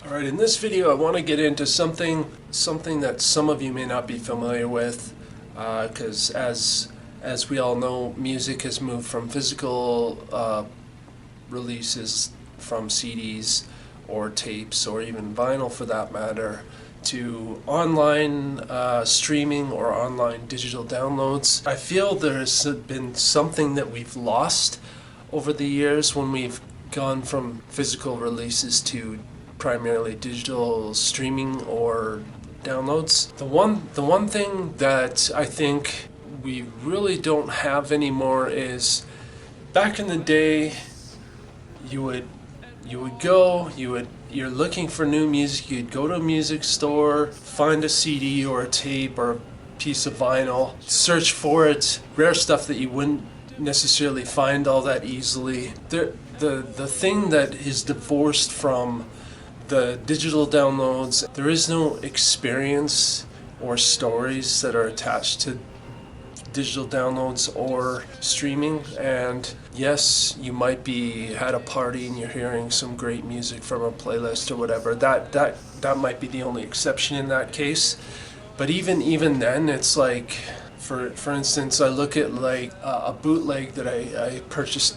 Alright, in this video I want to get into something that some of you may not be familiar with, because as we all know, music has moved from physical releases from CDs or tapes or even vinyl for that matter to online streaming or online digital downloads. I feel there's been something that we've lost over the years when we've gone from physical releases to primarily digital streaming or downloads. The one thing that I think we really don't have anymore is, back in the day, you're looking for new music, you'd go to a music store, find a CD or a tape or a piece of vinyl, search for it, rare stuff that you wouldn't necessarily find all that easily. The thing that is divorced from the digital downloads, there is no experience or stories that are attached to digital downloads or streaming. And yes, you might be at a party and you're hearing some great music from a playlist or whatever. That might be the only exception in that case. But even then, it's like, for instance, I look at like a bootleg that I purchased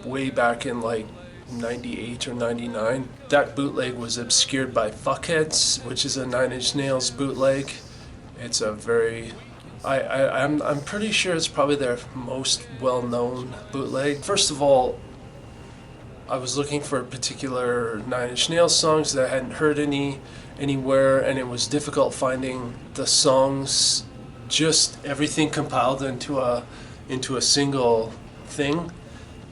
way back in like 98 or 99. That bootleg was obscured by Fuckheads, which is a Nine Inch Nails bootleg. It's a very, I'm pretty sure it's probably their most well-known bootleg. First of all, I was looking for particular Nine Inch Nails songs that I hadn't heard anywhere, and it was difficult finding the songs, just everything compiled into a single thing,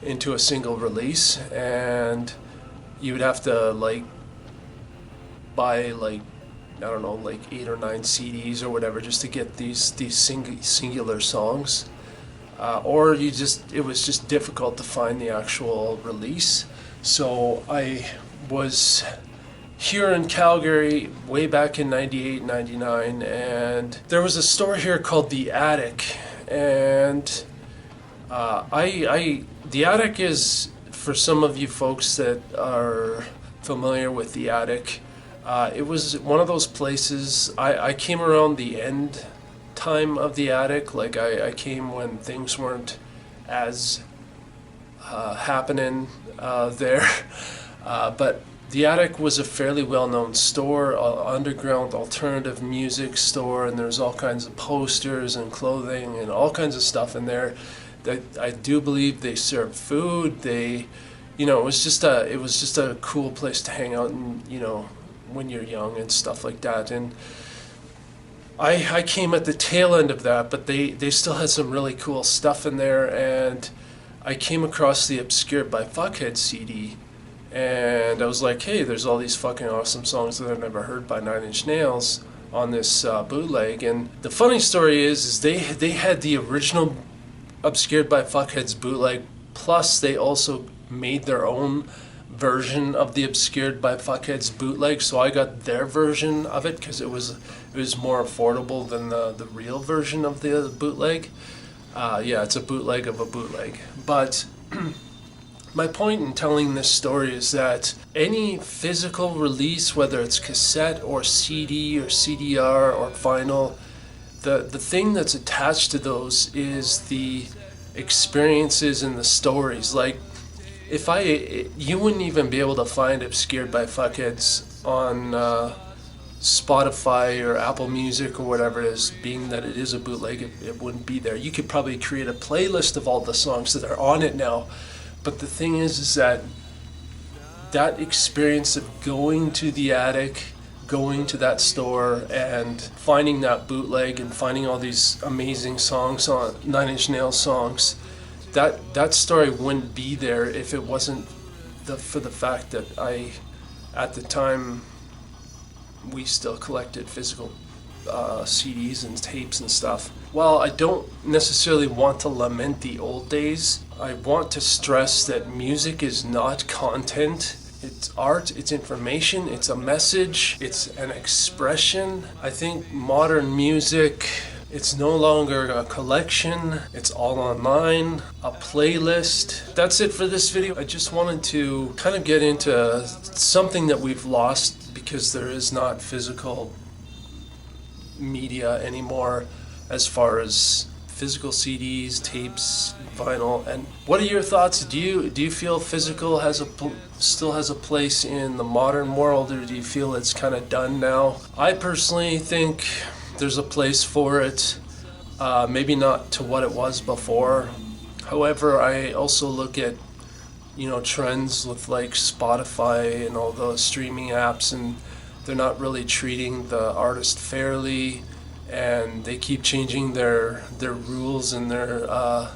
into a single release. And you would have to like buy like, I don't know, like 8 or 9 CDs or whatever just to get these singular songs, or it was just difficult to find the actual release. So I was here in Calgary way back in 98, 99, and there was a store here called The Attic, and The Attic is, for some of you folks that are familiar with The Attic, it was one of those places. I came around the end time of The Attic. Like I came when things weren't as happening there. But The Attic was a fairly well-known store, underground alternative music store, and there's all kinds of posters and clothing and all kinds of stuff in there. I do believe they served food. It was just a cool place to hang out, and when you're young and stuff like that. And I came at the tail end of that, but they still had some really cool stuff in there. And I came across the Obscured by Fuckhead CD, and I was like, hey, there's all these fucking awesome songs that I've never heard by Nine Inch Nails on this bootleg. And the funny story is they had the original Obscured by Fuckhead's bootleg, plus they also made their own version of the Obscured by Fuckhead's bootleg, so I got their version of it because it was more affordable than the real version of the bootleg. Yeah, it's a bootleg of a bootleg. But my point in telling this story is that any physical release, whether it's cassette or CD or CDR or vinyl, the thing that's attached to those is the experiences and the stories. Like, you wouldn't even be able to find Obscured by Fuckheads on Spotify or Apple Music or whatever it is, being that it is a bootleg, it wouldn't be there. You could probably create a playlist of all the songs that are on it now, but the thing is that experience of going to The Attic, going to that store and finding that bootleg and finding all these amazing songs, on Nine Inch Nails songs, that story wouldn't be there if it wasn't for the fact that at the time, we still collected physical CDs and tapes and stuff. While I don't necessarily want to lament the old days, I want to stress that music is not content. It's art, it's information, it's a message, it's an expression. I think modern music, it's no longer a collection, it's all online, a playlist. That's it for this video. I just wanted to kind of get into something that we've lost because there is not physical media anymore as far as physical CDs, tapes, vinyl. And what are your thoughts? Do you feel physical still has a place in the modern world, or do you feel it's kind of done now? I personally think there's a place for it, maybe not to what it was before. However, I also look at trends with like Spotify and all the streaming apps, and they're not really treating the artist fairly, and they keep changing their rules and the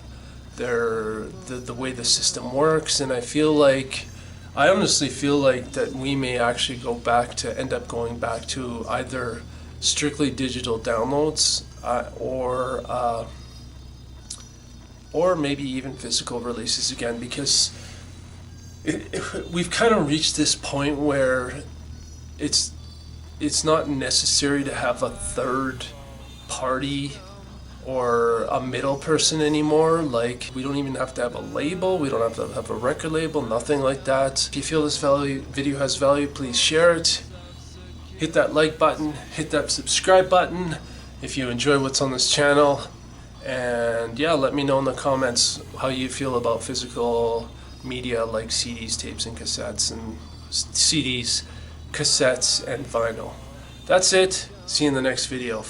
way the system works. And I honestly feel like that we may actually end up going back to either strictly digital downloads or maybe even physical releases again, because we've kind of reached this point where it's not necessary to have a third party or a middle person anymore. Like, we don't even have to have a label, we don't have to have a record label, nothing like that. If you feel this video has value, please share it. Hit that like button, hit that subscribe button if you enjoy what's on this channel. And yeah, let me know in the comments how you feel about physical media like CDs, tapes, and cassettes, and CDs, cassettes, and vinyl. That's it. See you in the next video.